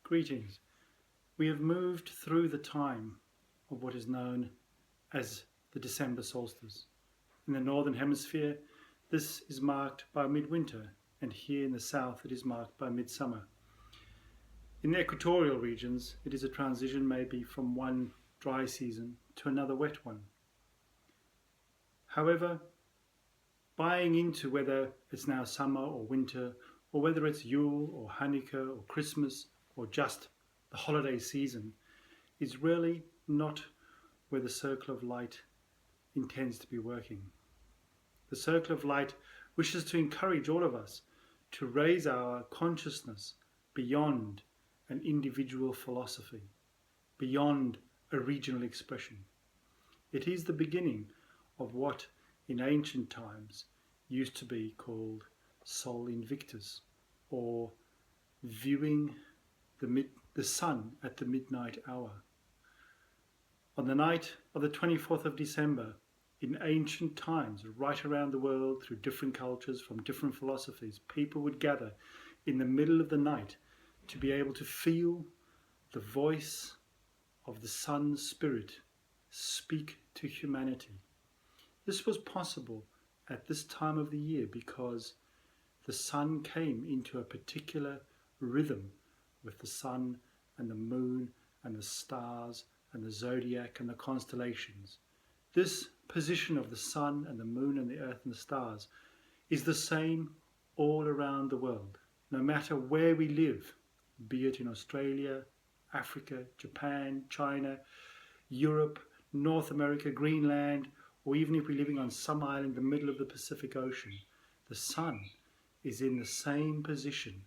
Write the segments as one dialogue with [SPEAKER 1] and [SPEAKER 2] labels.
[SPEAKER 1] Greetings. We have moved through the time of what is known as the December Solstice. In the Northern Hemisphere, this is marked by midwinter, and here in the south it is marked by midsummer. In the equatorial regions, it is a transition maybe from one dry season to another wet one. However, buying into whether it's now summer or winter, or whether it's Yule or Hanukkah or Christmas or just the holiday season, is really not where the circle of light intends to be working. The circle of light wishes to encourage all of us to raise our consciousness beyond an individual philosophy, beyond a regional expression. It is the beginning of what in ancient times used to be called Sol Invictus, or viewing the sun at the midnight hour. On the night of the 24th of December, in ancient times, right around the world, through different cultures, from different philosophies, people would gather in the middle of the night to be able to feel the voice of the sun's spirit speak to humanity. This was possible at this time of the year because the sun came into a particular rhythm with the sun and the moon and the stars and the zodiac and the constellations. This position of the sun and the moon and the earth and the stars is the same all around the world, no matter where we live, be it in Australia, Africa, Japan, China, Europe, North America, Greenland, or even if we're living on some island in the middle of the Pacific Ocean. The sun is in the same position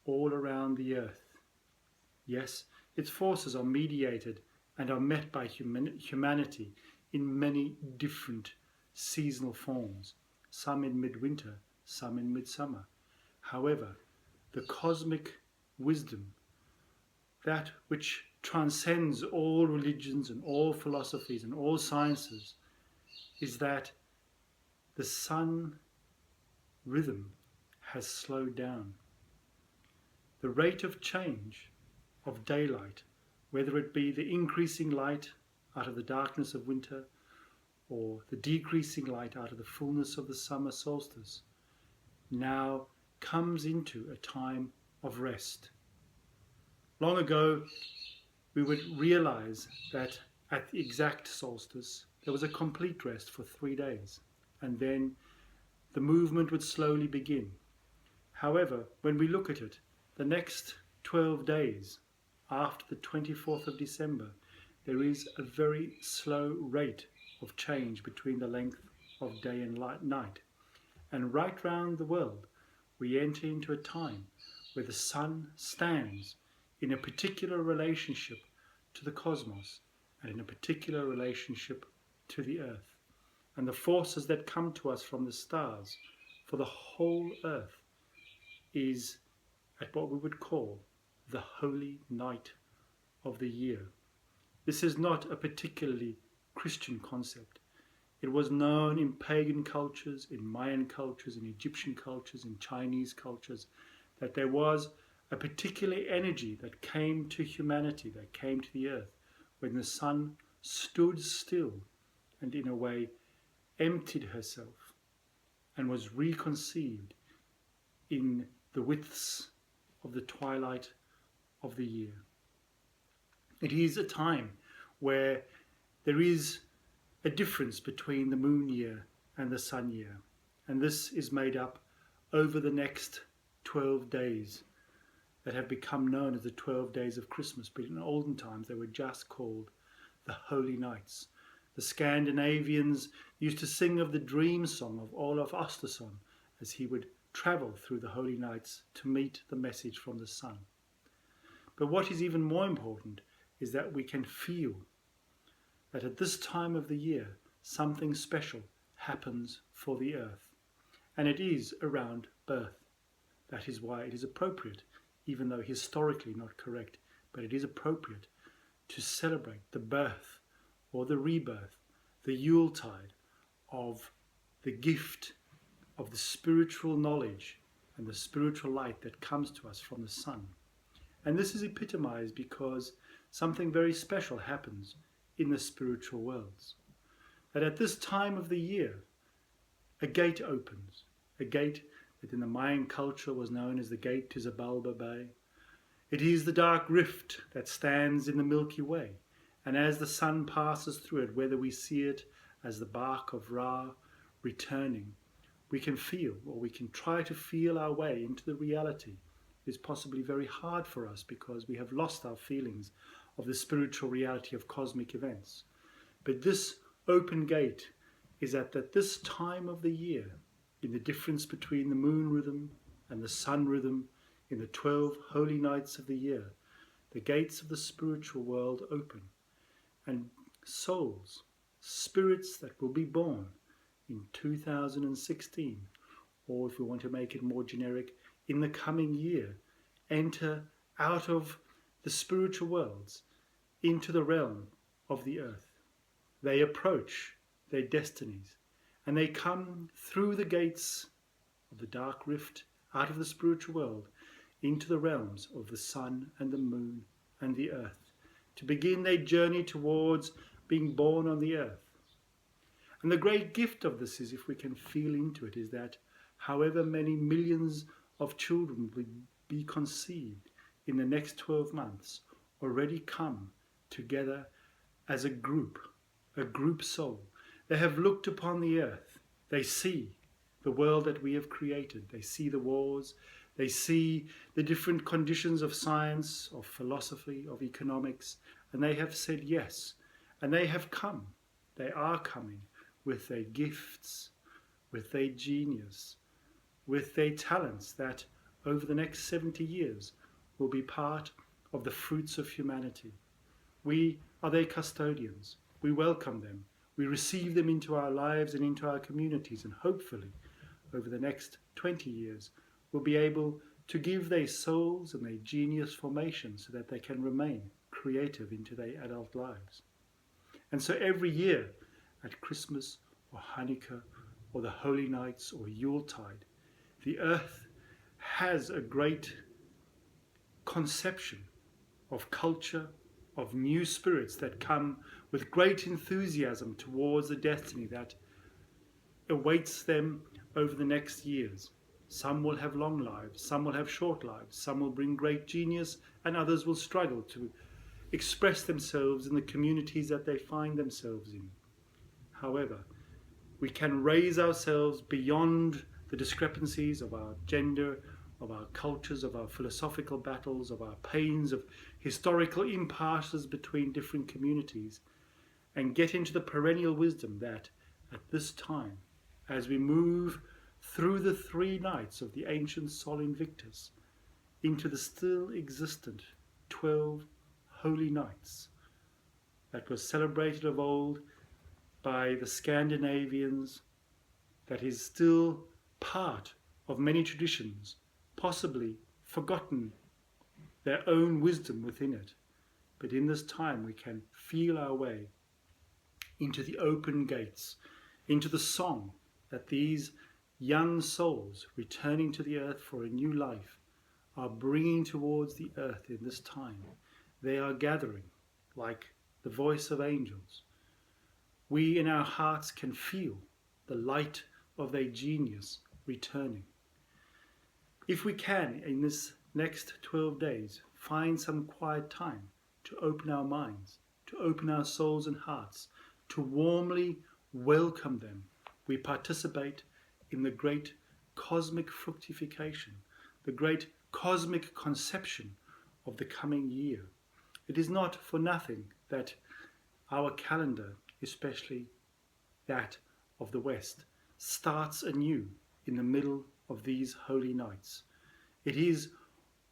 [SPEAKER 1] all around the earth. Yes, its forces are mediated and are met by humanity in many different seasonal forms, some in midwinter, some in midsummer. However, the cosmic wisdom, that which transcends all religions and all philosophies and all sciences, is that the sun rhythm has slowed down. The rate of change of daylight, whether it be the increasing light out of the darkness of winter or the decreasing light out of the fullness of the summer solstice, now comes into a time of rest. Long ago, we would realize that at the exact solstice, there was a complete rest for 3 days, and then the movement would slowly begin. However, when we look at it, the next 12 days after the 24th of December, there is a very slow rate of change between the length of day and night. And right round the world, we enter into a time where the sun stands in a particular relationship to the cosmos and in a particular relationship to the earth. And the forces that come to us from the stars for the whole earth is at what we would call the holy night of the year. This is not a particularly Christian concept. It was known in pagan cultures, in Mayan cultures, in Egyptian cultures, in Chinese cultures, that there was a particular energy that came to humanity, that came to the earth, when the sun stood still and in a way emptied herself and was reconceived in the widths of the twilight of the year. It is a time where there is a difference between the moon year and the sun year, and this is made up over the next 12 days that have become known as the 12 days of Christmas, but in olden times they were just called the Holy Nights. The Scandinavians used to sing of the dream song of Olaf Åstersson as he would travel through the Holy Nights to meet the message from the sun. But what is even more important is that we can feel that at this time of the year something special happens for the earth, and it is around birth. That is why it is appropriate, even though historically not correct, but it is appropriate to celebrate the birth or the rebirth, the Yuletide of the gift of the spiritual knowledge and the spiritual light that comes to us from the sun. And this is epitomized because something very special happens in the spiritual worlds. That at this time of the year, a gate opens, a gate that in the Mayan culture was known as the gate to Zabalba Bay. It is the dark rift that stands in the Milky Way, and as the sun passes through it, whether we see it as the bark of Ra returning, we can feel, or we can try to feel our way into the reality. It is possibly very hard for us because we have lost our feelings of the spiritual reality of cosmic events. But this open gate is at this time of the year, in the difference between the moon rhythm and the sun rhythm, in the 12 holy nights of the year, the gates of the spiritual world open, and souls, spirits that will be born in 2016, or if we want to make it more generic, in the coming year, enter out of the spiritual worlds into the realm of the earth. They approach their destinies, and they come through the gates of the dark rift out of the spiritual world into the realms of the sun and the moon and the earth to begin their journey towards being born on the earth. And the great gift of this is, if we can feel into it, is that however many millions of children will be conceived in the next 12 months already come together as a group soul. They have looked upon the earth. They see the world that we have created. They see the wars. They see the different conditions of science, of philosophy, of economics, and they have said yes. And they have come. They are coming with their gifts, with their genius, with their talents that over the next 70 years will be part of the fruits of humanity. We are their custodians. We welcome them. We receive them into our lives and into our communities, and hopefully over the next 20 years we'll be able to give their souls and their genius formation so that they can remain creative into their adult lives. And so every year at Christmas or Hanukkah or the Holy Nights or Yuletide, the earth has a great conception of culture, of new spirits that come with great enthusiasm towards the destiny that awaits them over the next years. Some will have long lives, some will have short lives, some will bring great genius, and others will struggle to express themselves in the communities that they find themselves in. However, we can raise ourselves beyond the discrepancies of our gender, of our cultures, of our philosophical battles, of our pains, of historical impasses between different communities, and get into the perennial wisdom that at this time, as we move through the 3 nights of the ancient Sol Invictus into the still existent 12 holy nights that was celebrated of old by the Scandinavians, that is still part of many traditions, possibly forgotten their own wisdom within it. But in this time we can feel our way into the open gates, into the song that these young souls returning to the earth for a new life are bringing towards the earth in this time. They are gathering like the voice of angels. We in our hearts can feel the light of their genius returning. If we can, in this next 12 days, find some quiet time to open our minds, to open our souls and hearts, to warmly welcome them, we participate in the great cosmic fructification, the great cosmic conception of the coming year. It is not for nothing that our calendar, especially that of the West, starts anew in the middle of these holy nights. It is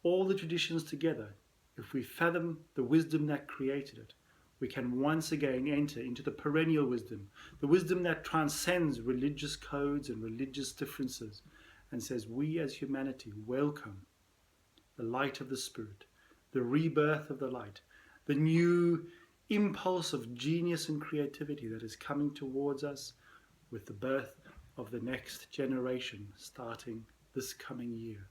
[SPEAKER 1] all the traditions together. If we fathom the wisdom that created it, we can once again enter into the perennial wisdom, the wisdom that transcends religious codes and religious differences, and says we as humanity welcome the light of the Spirit, the rebirth of the light, the new impulse of genius and creativity that is coming towards us with the birth of the next generation starting this coming year.